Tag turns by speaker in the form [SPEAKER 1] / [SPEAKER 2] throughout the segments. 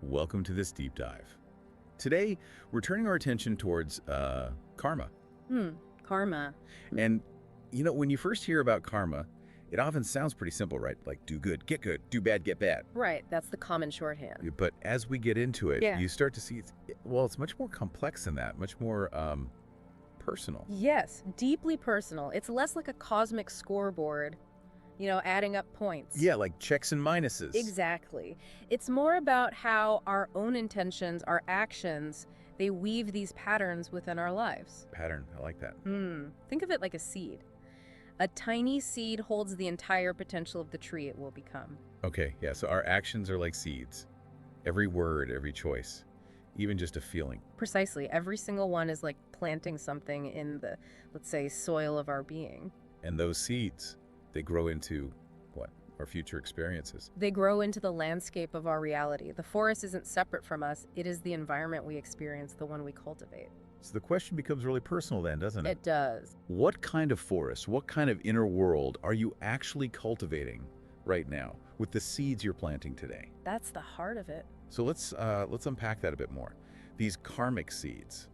[SPEAKER 1] Welcome to this deep dive. Today, we're turning our attention towards karma.
[SPEAKER 2] Karma.
[SPEAKER 1] And, when you first hear about karma, it often sounds pretty simple, right? Like do good, do bad, get bad.
[SPEAKER 2] Right, that's the common shorthand.
[SPEAKER 1] But as we get into it,
[SPEAKER 2] Yeah.
[SPEAKER 1] you start to see, it's much more complex than that, much more personal.
[SPEAKER 2] Yes, deeply personal. It's less like a cosmic scoreboard, adding up points.
[SPEAKER 1] Yeah, like checks and minuses.
[SPEAKER 2] Exactly. It's more about how our own intentions, our actions, they weave these patterns within our lives.
[SPEAKER 1] Pattern, I like that.
[SPEAKER 2] Think of it like a seed. A tiny seed holds the entire potential of the tree it will become.
[SPEAKER 1] Okay, yeah, so our actions are like seeds. Every word, every choice, even just a feeling.
[SPEAKER 2] Precisely. Every single one is like planting something in the, let's say, soil of our being.
[SPEAKER 1] And those seeds, they grow into what? Our future experiences.
[SPEAKER 2] They grow into the landscape of our reality. The forest isn't separate from us. It is the environment we experience, the one we cultivate.
[SPEAKER 1] So the question becomes really personal then, doesn't it?
[SPEAKER 2] It does.
[SPEAKER 1] What kind of forest, what kind of inner world are you actually cultivating right now with the seeds you're planting today?
[SPEAKER 2] That's the heart of it.
[SPEAKER 1] So let's unpack that a bit more. These karmic seeds.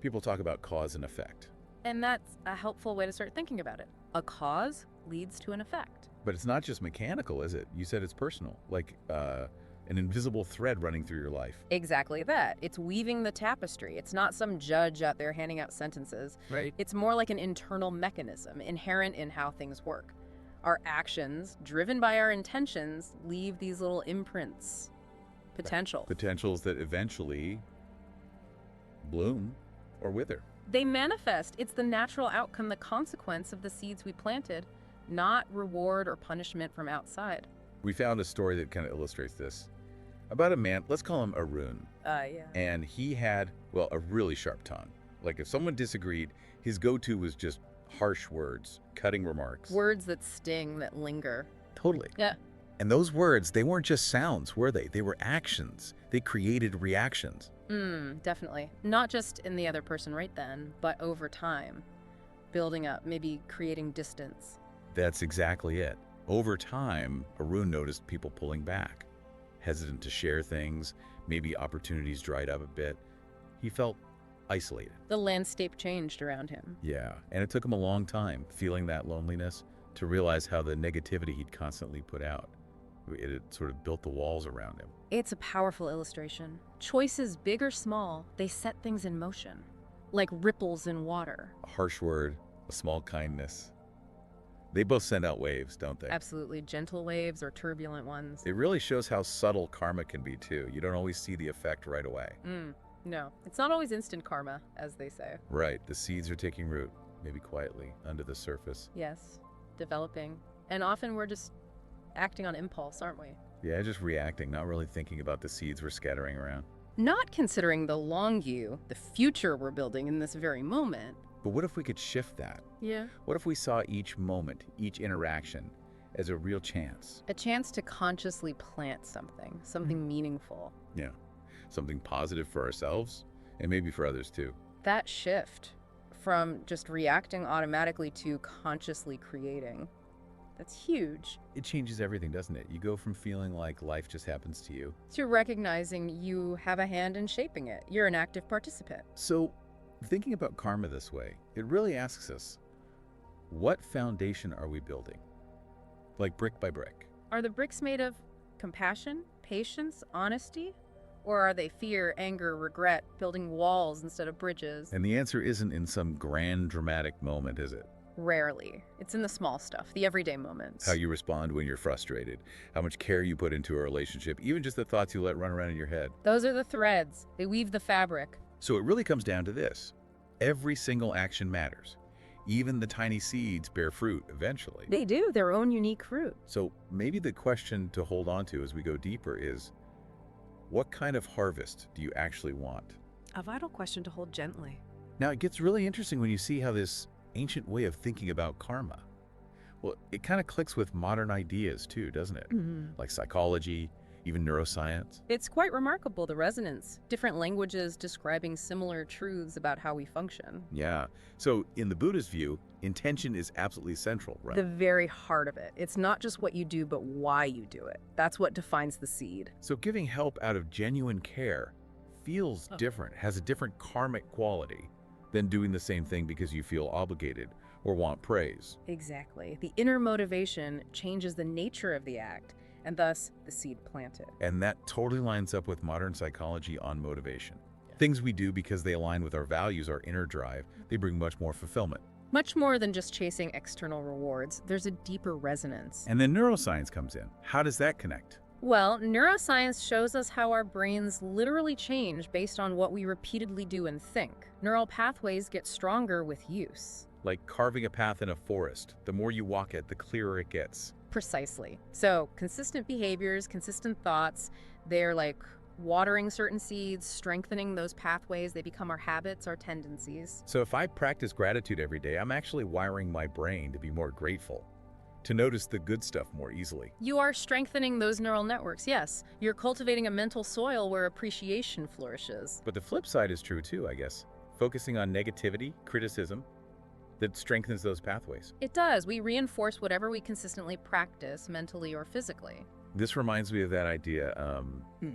[SPEAKER 1] People talk about cause and effect.
[SPEAKER 2] And that's a helpful way to start thinking about it. A cause leads to an effect.
[SPEAKER 1] But it's not just mechanical, is it? You said it's personal, like an invisible thread running through your life.
[SPEAKER 2] Exactly that. It's weaving the tapestry. It's not some judge out there handing out sentences.
[SPEAKER 1] Right.
[SPEAKER 2] It's more like an internal mechanism inherent in how things work. Our actions, driven by our intentions, leave these little imprints. Potential.
[SPEAKER 1] Potentials that eventually bloom or wither.
[SPEAKER 2] They manifest. It's the natural outcome, the consequence of the seeds we planted, not reward or punishment from outside.
[SPEAKER 1] We found a story that kind of illustrates this. About a man, let's call him Arun.
[SPEAKER 2] Yeah.
[SPEAKER 1] And he had, a really sharp tongue. Like if someone disagreed, his go-to was just harsh words, cutting remarks.
[SPEAKER 2] Words that sting, that linger.
[SPEAKER 1] Totally.
[SPEAKER 2] Yeah.
[SPEAKER 1] And those words, they weren't just sounds, were they? They were actions. They created reactions.
[SPEAKER 2] Definitely. Not just in the other person right then, but over time. Building up, maybe creating distance.
[SPEAKER 1] That's exactly it. Over time, Arun noticed people pulling back, hesitant to share things, maybe opportunities dried up a bit. He felt isolated.
[SPEAKER 2] The landscape changed around him.
[SPEAKER 1] Yeah, and it took him a long time, feeling that loneliness, to realize how the negativity he'd constantly put out, it had sort of built the walls around him.
[SPEAKER 2] It's a powerful illustration. Choices, big or small, they set things in motion, like ripples in water.
[SPEAKER 1] A harsh word, a small kindness. They both send out waves, don't they?
[SPEAKER 2] Absolutely. Gentle waves or turbulent ones.
[SPEAKER 1] It really shows how subtle karma can be, too. You don't always see the effect right away.
[SPEAKER 2] No, it's not always instant karma, as they say.
[SPEAKER 1] Right. The seeds are taking root, maybe quietly, under the surface.
[SPEAKER 2] Yes, developing. And often we're just acting on impulse, aren't we?
[SPEAKER 1] Yeah, just reacting, not really thinking about the seeds we're scattering around.
[SPEAKER 2] Not considering the long view, the future we're building in this very moment.
[SPEAKER 1] But what if we could shift that?
[SPEAKER 2] Yeah.
[SPEAKER 1] What if we saw each moment, each interaction, as a real chance?
[SPEAKER 2] A chance to consciously plant something meaningful.
[SPEAKER 1] Yeah. Something positive for ourselves, and maybe for others too.
[SPEAKER 2] That shift from just reacting automatically to consciously creating, that's huge.
[SPEAKER 1] It changes everything, doesn't it? You go from feeling like life just happens to you.
[SPEAKER 2] To recognizing you have a hand in shaping it. You're an active participant.
[SPEAKER 1] So, thinking about karma this way, it really asks us, what foundation are we building? Like brick by brick.
[SPEAKER 2] Are the bricks made of compassion, patience, honesty? Or are they fear, anger, regret, building walls instead of bridges?
[SPEAKER 1] And the answer isn't in some grand dramatic moment, is it?
[SPEAKER 2] Rarely. It's in the small stuff, the everyday moments.
[SPEAKER 1] How you respond when you're frustrated, how much care you put into a relationship, even just the thoughts you let run around in your head.
[SPEAKER 2] Those are the threads. They weave the fabric.
[SPEAKER 1] So it really comes down to this. Every single action matters. Even the tiny seeds bear fruit eventually.
[SPEAKER 2] They do, their own unique fruit.
[SPEAKER 1] So maybe the question to hold on to as we go deeper is, what kind of harvest do you actually want?
[SPEAKER 2] A vital question to hold gently.
[SPEAKER 1] Now, it gets really interesting when you see how this ancient way of thinking about karma, well, it kind of clicks with modern ideas too, doesn't it? Like psychology, even neuroscience.
[SPEAKER 2] It's quite remarkable, the resonance. Different languages describing similar truths about how we function.
[SPEAKER 1] Yeah. So in the Buddhist view, Intention is absolutely central, right?
[SPEAKER 2] The very heart of it. It's not just what you do, but why you do it. That's what defines the seed.
[SPEAKER 1] So giving help out of genuine care feels different, has a different karmic quality than doing the same thing because you feel obligated or want praise.
[SPEAKER 2] Exactly. The inner motivation changes the nature of the act, and thus the seed planted.
[SPEAKER 1] And that totally lines up with modern psychology on motivation. Things we do because they align with our values, our inner drive, they bring much more fulfillment.
[SPEAKER 2] Much more than just chasing external rewards, there's a deeper resonance.
[SPEAKER 1] And then neuroscience comes in. How does that connect?
[SPEAKER 2] Well, neuroscience shows us how our brains literally change based on what we repeatedly do and think. Neural pathways get stronger with use.
[SPEAKER 1] Like carving a path in a forest. The more you walk it, the clearer it gets.
[SPEAKER 2] Precisely. So, consistent behaviors, consistent thoughts, they're like watering certain seeds, strengthening those pathways. They become our habits, our tendencies.
[SPEAKER 1] So if I practice gratitude every day, I'm actually wiring my brain to be more grateful, to notice the good stuff more easily.
[SPEAKER 2] You are strengthening those neural networks, yes. You're cultivating a mental soil where appreciation flourishes.
[SPEAKER 1] But the flip side is true too, I guess. Focusing on negativity, criticism, that strengthens those pathways.
[SPEAKER 2] It does. We reinforce whatever we consistently practice, mentally or physically.
[SPEAKER 1] This reminds me of that idea,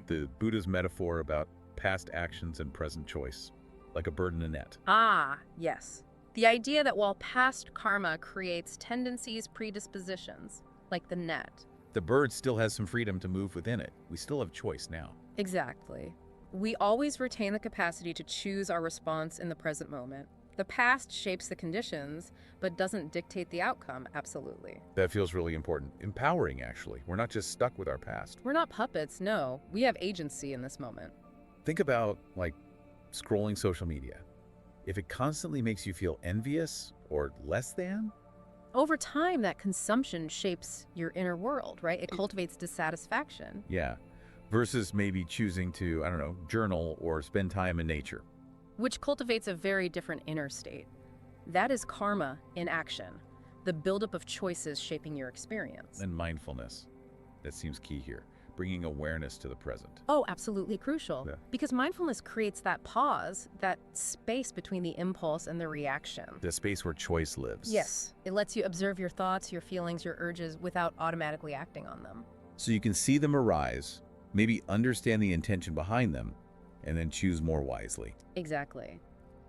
[SPEAKER 1] the Buddha's metaphor about past actions and present choice, like a bird in a net.
[SPEAKER 2] Ah, yes. The idea that while past karma creates tendencies, predispositions, like the net.
[SPEAKER 1] The bird still has some freedom to move within it. We still have choice now.
[SPEAKER 2] Exactly. We always retain the capacity to choose our response in the present moment. The past shapes the conditions, but doesn't dictate the outcome, absolutely.
[SPEAKER 1] That feels really important. Empowering, actually. We're not just stuck with our past.
[SPEAKER 2] We're not puppets, no. We have agency in this moment.
[SPEAKER 1] Think about, like, scrolling social media. If it constantly makes you feel envious or less than,
[SPEAKER 2] Over time, that consumption shapes your inner world, right? It cultivates dissatisfaction.
[SPEAKER 1] yeah, versus maybe choosing to, I don't know, journal or spend time in nature.
[SPEAKER 2] Which cultivates a very different inner state. That is karma in action, the buildup of choices shaping your experience.
[SPEAKER 1] And mindfulness. That seems key here. Bringing awareness to the present.
[SPEAKER 2] Oh, absolutely crucial.
[SPEAKER 1] Yeah.
[SPEAKER 2] Because mindfulness creates that pause, that space between the impulse and the reaction.
[SPEAKER 1] The space where choice lives.
[SPEAKER 2] Yes, it lets you observe your thoughts, your feelings, your urges without automatically acting on them.
[SPEAKER 1] So you can see them arise, maybe understand the intention behind them, and then choose more wisely.
[SPEAKER 2] Exactly.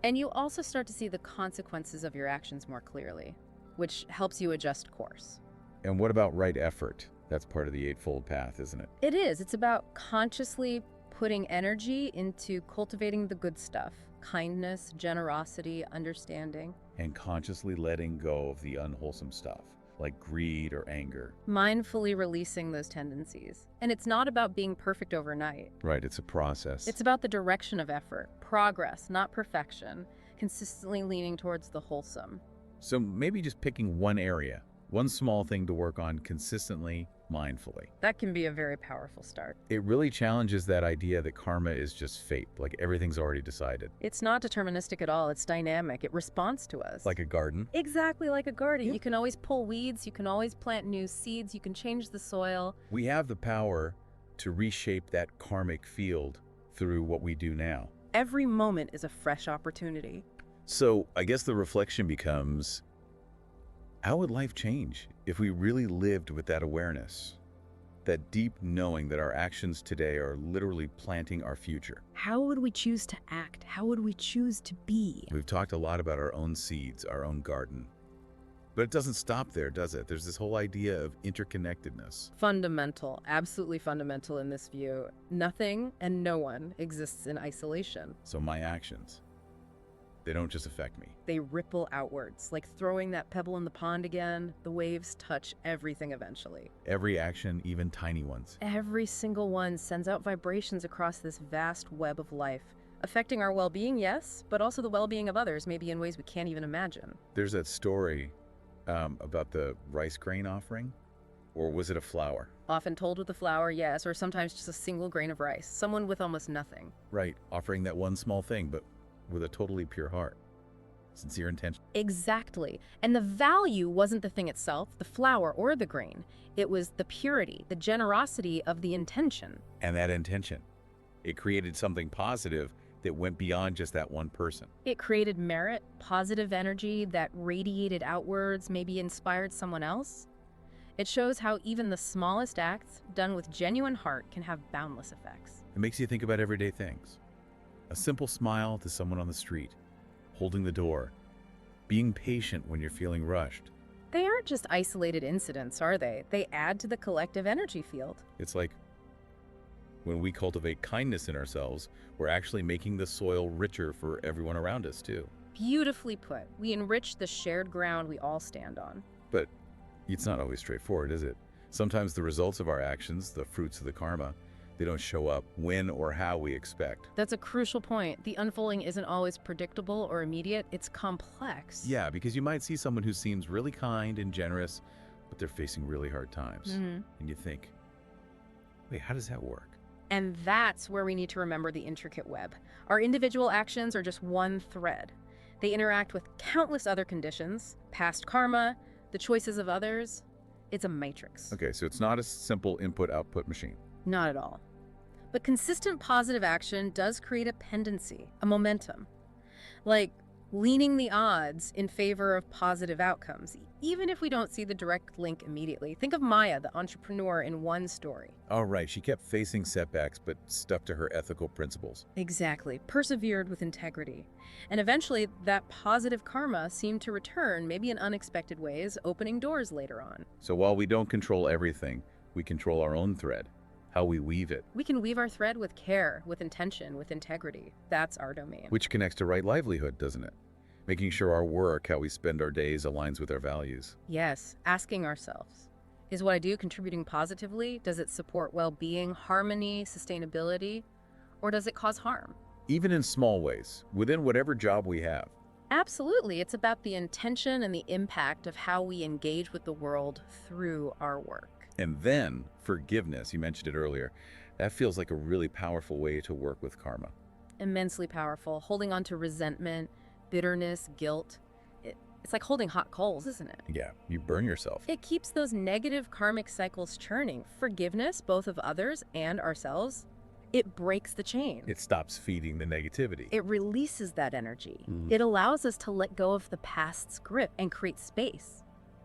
[SPEAKER 2] And you also start to see the consequences of your actions more clearly, which helps you adjust course.
[SPEAKER 1] And what about right effort? That's part of the Eightfold Path, isn't it?
[SPEAKER 2] It is. It's about consciously putting energy into cultivating the good stuff. Kindness, generosity, understanding.
[SPEAKER 1] And consciously letting go of the unwholesome stuff, like greed or anger.
[SPEAKER 2] Mindfully releasing those tendencies. And it's not about being perfect overnight.
[SPEAKER 1] Right, it's a process.
[SPEAKER 2] It's about the direction of effort, progress, not perfection, consistently leaning towards the wholesome.
[SPEAKER 1] So maybe just picking one area, one small thing to work on consistently, mindfully.
[SPEAKER 2] That can be a very powerful start.
[SPEAKER 1] It really challenges that idea that karma is just fate, like everything's already decided.
[SPEAKER 2] It's not deterministic at all. It's dynamic. It responds to us.
[SPEAKER 1] Like a garden.
[SPEAKER 2] Exactly like a garden.
[SPEAKER 1] Yeah.
[SPEAKER 2] You can always pull weeds. You can always plant new seeds. You can change the soil.
[SPEAKER 1] We have the power to reshape that karmic field through what we do now.
[SPEAKER 2] Every moment is a fresh opportunity.
[SPEAKER 1] So I guess the reflection becomes, how would life change if we really lived with that awareness? That deep knowing that our actions today are literally planting our future.
[SPEAKER 2] How would we choose to act? How would we choose to be?
[SPEAKER 1] We've talked a lot about our own seeds, our own garden. But it doesn't stop there, does it? There's this whole idea of interconnectedness.
[SPEAKER 2] Fundamental, absolutely fundamental in this view. Nothing and no one exists in isolation.
[SPEAKER 1] So my actions, they don't just affect me.
[SPEAKER 2] They ripple outwards, like throwing that pebble in the pond again. The waves touch everything eventually.
[SPEAKER 1] Every action, even tiny ones.
[SPEAKER 2] Every single one sends out vibrations across this vast web of life, affecting our well-being, yes, but also the well-being of others, maybe in ways we can't even imagine.
[SPEAKER 1] There's that story about the rice grain offering, or was it a flower?
[SPEAKER 2] Often told with a flower, yes, or sometimes just a single grain of rice. Someone with almost nothing.
[SPEAKER 1] Right, offering that one small thing, but with a totally pure heart. Sincere intention.
[SPEAKER 2] Exactly. And the value wasn't the thing itself, the flower or the grain. It was the purity, the generosity of the intention.
[SPEAKER 1] And that intention, it created something positive that went beyond just that one person.
[SPEAKER 2] It created merit, positive energy that radiated outwards, maybe inspired someone else. It shows how even the smallest acts, done with genuine heart, can have boundless effects.
[SPEAKER 1] It makes you think about everyday things. A simple smile to someone on the street, holding the door, being patient when you're feeling rushed.
[SPEAKER 2] They aren't just isolated incidents, are they? They add to the collective energy field.
[SPEAKER 1] It's like when we cultivate kindness in ourselves, we're actually making the soil richer for everyone around us too.
[SPEAKER 2] Beautifully put. We enrich the shared ground we all stand on.
[SPEAKER 1] But it's not always straightforward, is it? Sometimes the results of our actions, the fruits of the karma, they don't show up when or how we expect.
[SPEAKER 2] That's a crucial point. The unfolding isn't always predictable or immediate. It's complex.
[SPEAKER 1] Yeah, because you might see someone who seems really kind and generous, but they're facing really hard times. And you think, wait, how does that work?
[SPEAKER 2] And that's where we need to remember the intricate web. Our individual actions are just one thread. They interact with countless other conditions, past karma, the choices of others. It's a matrix.
[SPEAKER 1] Okay, so it's not a simple input-output machine.
[SPEAKER 2] Not at all. But consistent positive action does create a pendency, a momentum. Like leaning the odds in favor of positive outcomes, even if we don't see the direct link immediately. Think of Maya, the entrepreneur in one story.
[SPEAKER 1] All right, she kept facing setbacks, but stuck to her ethical principles.
[SPEAKER 2] Exactly. Persevered with integrity. And eventually, that positive karma seemed to return, maybe in unexpected ways, opening doors later on.
[SPEAKER 1] So while we don't control everything, we control our own thread, how we weave it.
[SPEAKER 2] We can weave our thread with care, with intention, with integrity. That's our domain.
[SPEAKER 1] Which connects to right livelihood, doesn't it? Making sure our work, how we spend our days, aligns with our values.
[SPEAKER 2] Yes, asking ourselves, is what I do contributing positively? Does it support well-being, harmony, sustainability, or does it cause harm?
[SPEAKER 1] Even in small ways, within whatever job we have.
[SPEAKER 2] Absolutely. It's about the intention and the impact of how we engage with the world through our work.
[SPEAKER 1] And then forgiveness, you mentioned it earlier, that feels like a really powerful way to work with karma.
[SPEAKER 2] Immensely powerful. Holding on to resentment, bitterness, guilt. It's like holding hot coals, isn't it?
[SPEAKER 1] Yeah, you burn yourself.
[SPEAKER 2] It keeps those negative karmic cycles churning. Forgiveness, both of others and ourselves, it breaks the chain.
[SPEAKER 1] It stops feeding the negativity.
[SPEAKER 2] It releases that energy. It allows us to let go of the past's grip and create space.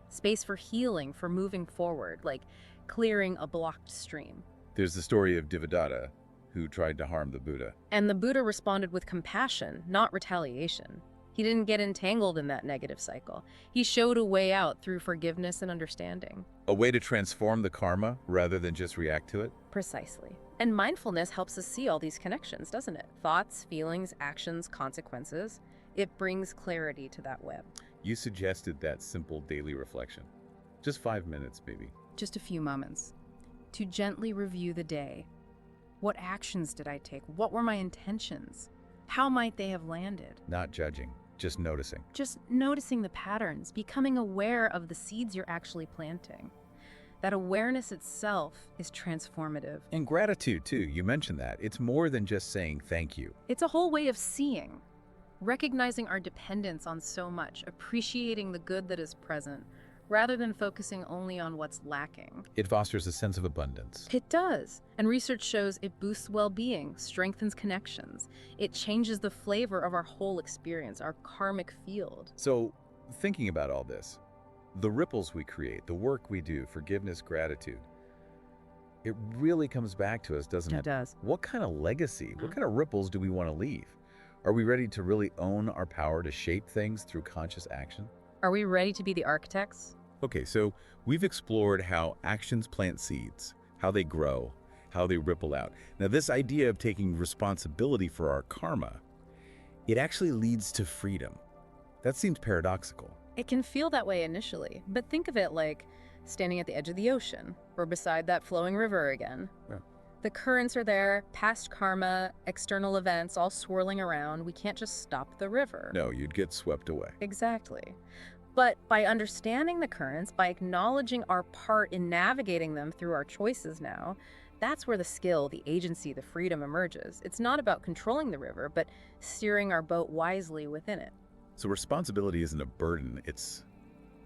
[SPEAKER 2] Space for healing, for moving forward, like clearing a blocked stream.
[SPEAKER 1] There's the story of Devadatta, who tried to harm the Buddha.
[SPEAKER 2] And the Buddha responded with compassion, not retaliation. He didn't get entangled in that negative cycle. He showed a way out through forgiveness and understanding.
[SPEAKER 1] A way to transform the karma rather than just react to it?
[SPEAKER 2] Precisely. And mindfulness helps us see all these connections, doesn't it? Thoughts, feelings, actions, consequences. It brings clarity to that web.
[SPEAKER 1] You suggested that simple daily reflection. Just 5 minutes, maybe.
[SPEAKER 2] Just a few moments. To gently review the day. What actions did I take? What were my intentions? How might they have landed?
[SPEAKER 1] Not judging, just noticing.
[SPEAKER 2] Just noticing the patterns, becoming aware of the seeds you're actually planting. That awareness itself is transformative.
[SPEAKER 1] And gratitude, too. You mentioned that. It's more than just saying thank you.
[SPEAKER 2] It's a whole way of seeing, recognizing our dependence on so much, appreciating the good that is present, rather than focusing only on what's lacking.
[SPEAKER 1] It fosters a sense of abundance.
[SPEAKER 2] It does. And research shows it boosts well-being, strengthens connections. It changes the flavor of our whole experience, our karmic field.
[SPEAKER 1] So, thinking about all this, the ripples we create, the work we do, forgiveness, gratitude, it really comes back to us, doesn't it?
[SPEAKER 2] It does.
[SPEAKER 1] What kind of legacy, what kind of ripples do we want to leave? Are we ready to really own our power to shape things through conscious action?
[SPEAKER 2] Are we ready to be the architects?
[SPEAKER 1] Okay, so we've explored how actions plant seeds, how they grow, how they ripple out. Now, this idea of taking responsibility for our karma, it actually leads to freedom. That seems paradoxical.
[SPEAKER 2] It can feel that way initially, but think of it like standing at the edge of the ocean or beside that flowing river again.
[SPEAKER 1] Yeah.
[SPEAKER 2] The currents are there, past karma, external events all swirling around. We can't just stop the river.
[SPEAKER 1] No, you'd get swept away.
[SPEAKER 2] Exactly. But by understanding the currents, by acknowledging our part in navigating them through our choices now, that's where the skill, the agency, the freedom emerges. It's not about controlling the river, but steering our boat wisely within it.
[SPEAKER 1] So responsibility isn't a burden, it's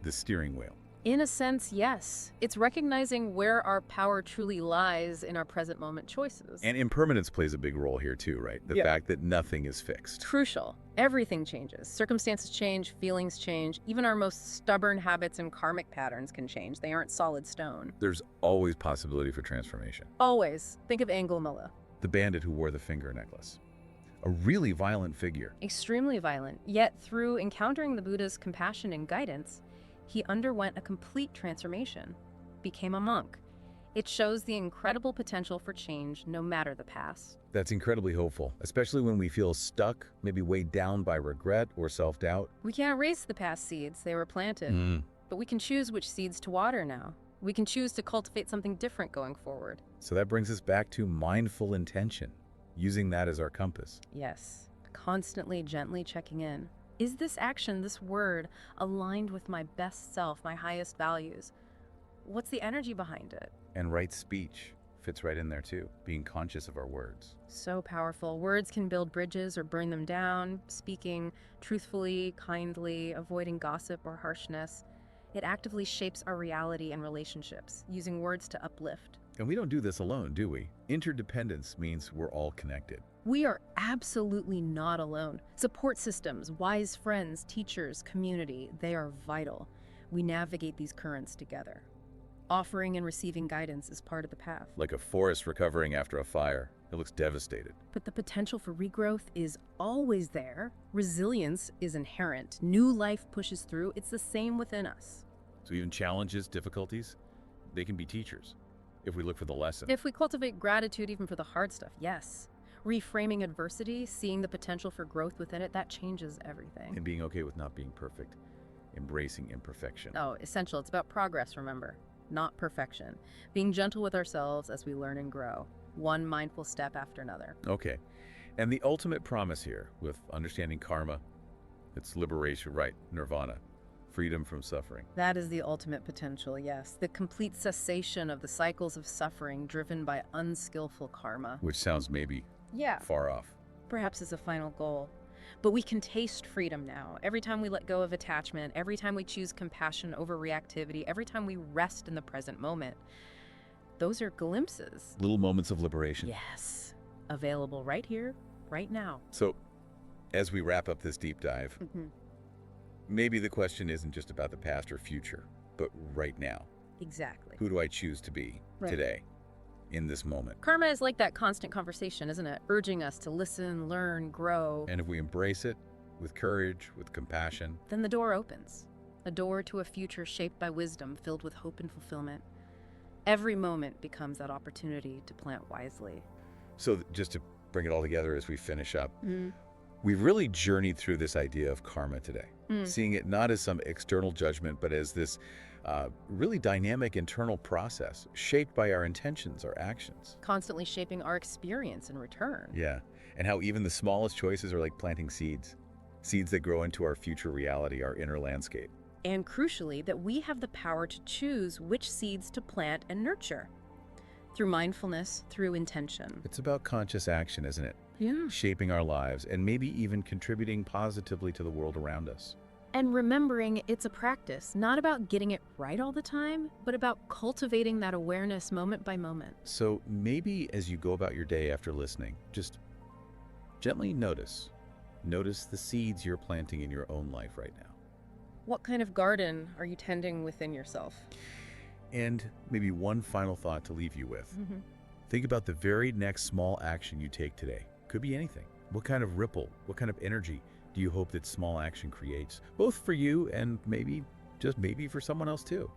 [SPEAKER 1] the steering wheel.
[SPEAKER 2] In a sense, yes. It's recognizing where our power truly lies in our present moment choices.
[SPEAKER 1] And impermanence plays a big role here too, right? The
[SPEAKER 2] Yeah.
[SPEAKER 1] fact that nothing is fixed.
[SPEAKER 2] Crucial. Everything changes. Circumstances change, feelings change. Even our most stubborn habits and karmic patterns can change. They aren't solid stone.
[SPEAKER 1] There's always possibility for transformation.
[SPEAKER 2] Always. Think of Angulimala.
[SPEAKER 1] The bandit who wore the finger necklace. A really violent figure.
[SPEAKER 2] Extremely violent. Yet through encountering the Buddha's compassion and guidance, he underwent a complete transformation, became a monk. It shows the incredible potential for change no matter the past.
[SPEAKER 1] That's incredibly hopeful, especially when we feel stuck, maybe weighed down by regret or self-doubt.
[SPEAKER 2] We can't erase the past seeds, they were planted. But we can choose which seeds to water now. We can choose to cultivate something different going forward.
[SPEAKER 1] So that brings us back to mindful intention, using that as our compass.
[SPEAKER 2] Yes, constantly, gently checking in. Is this action, this word, aligned with my best self, my highest values? What's the energy behind it?
[SPEAKER 1] And right speech fits right in there too, being conscious of our words.
[SPEAKER 2] So powerful. Words can build bridges or burn them down. Speaking truthfully, kindly, avoiding gossip or harshness. It actively shapes our reality and relationships, using words to uplift.
[SPEAKER 1] And we don't do this alone, do we? Interdependence means we're all connected.
[SPEAKER 2] We are absolutely not alone. Support systems, wise friends, teachers, community, they are vital. We navigate these currents together. Offering and receiving guidance is part of the path.
[SPEAKER 1] Like a forest recovering after a fire. It looks devastated.
[SPEAKER 2] But the potential for regrowth is always there. Resilience is inherent. New life pushes through. It's the same within us.
[SPEAKER 1] So even challenges, difficulties, they can be teachers if we look for the lesson.
[SPEAKER 2] If we cultivate gratitude even for the hard stuff, yes. Reframing adversity, seeing the potential for growth within it, that changes everything.
[SPEAKER 1] And being okay with not being perfect, embracing imperfection.
[SPEAKER 2] Oh, essential. It's about progress, remember, not perfection. Being gentle with ourselves as we learn and grow, one mindful step after another.
[SPEAKER 1] Okay. And the ultimate promise here with understanding karma, it's liberation, right? Nirvana, freedom from suffering.
[SPEAKER 2] That is the ultimate potential, yes. The complete cessation of the cycles of suffering driven by unskillful karma.
[SPEAKER 1] Which sounds maybe far off.
[SPEAKER 2] Perhaps as a final goal. But we can taste freedom now. Every time we let go of attachment, every time we choose compassion over reactivity, every time we rest in the present moment. Those are glimpses.
[SPEAKER 1] Little moments of liberation.
[SPEAKER 2] Yes. Available right here, right now.
[SPEAKER 1] So, as we wrap up this deep dive, maybe the question isn't just about the past or future, but right now.
[SPEAKER 2] Exactly.
[SPEAKER 1] Who do I choose to be today, in this moment?
[SPEAKER 2] Karma is like that constant conversation, isn't it? Urging us to listen, learn, grow.
[SPEAKER 1] And if we embrace it with courage, with compassion,
[SPEAKER 2] then the door opens. A door to a future shaped by wisdom, filled with hope and fulfillment. Every moment becomes that opportunity to plant wisely.
[SPEAKER 1] So just to bring it all together as we finish up, we've really journeyed through this idea of karma today, seeing it not as some external judgment, but as this really dynamic internal process shaped by our intentions, our actions.
[SPEAKER 2] Constantly shaping our experience in return.
[SPEAKER 1] Yeah, and how even the smallest choices are like planting seeds, seeds that grow into our future reality, our inner landscape.
[SPEAKER 2] And crucially, that we have the power to choose which seeds to plant and nurture. Through mindfulness, through intention.
[SPEAKER 1] It's about conscious action, isn't it?
[SPEAKER 2] Yeah.
[SPEAKER 1] Shaping our lives and maybe even contributing positively to the world around us.
[SPEAKER 2] And remembering it's a practice, not about getting it right all the time, but about cultivating that awareness moment by moment.
[SPEAKER 1] So maybe as you go about your day after listening, just gently notice the seeds you're planting in your own life right now.
[SPEAKER 2] What kind of garden are you tending within yourself?
[SPEAKER 1] And maybe one final thought to leave you with. Think about the very next small action you take today. Could be anything. What kind of ripple, what kind of energy do you hope that small action creates? Both for you and maybe, just maybe for someone else too.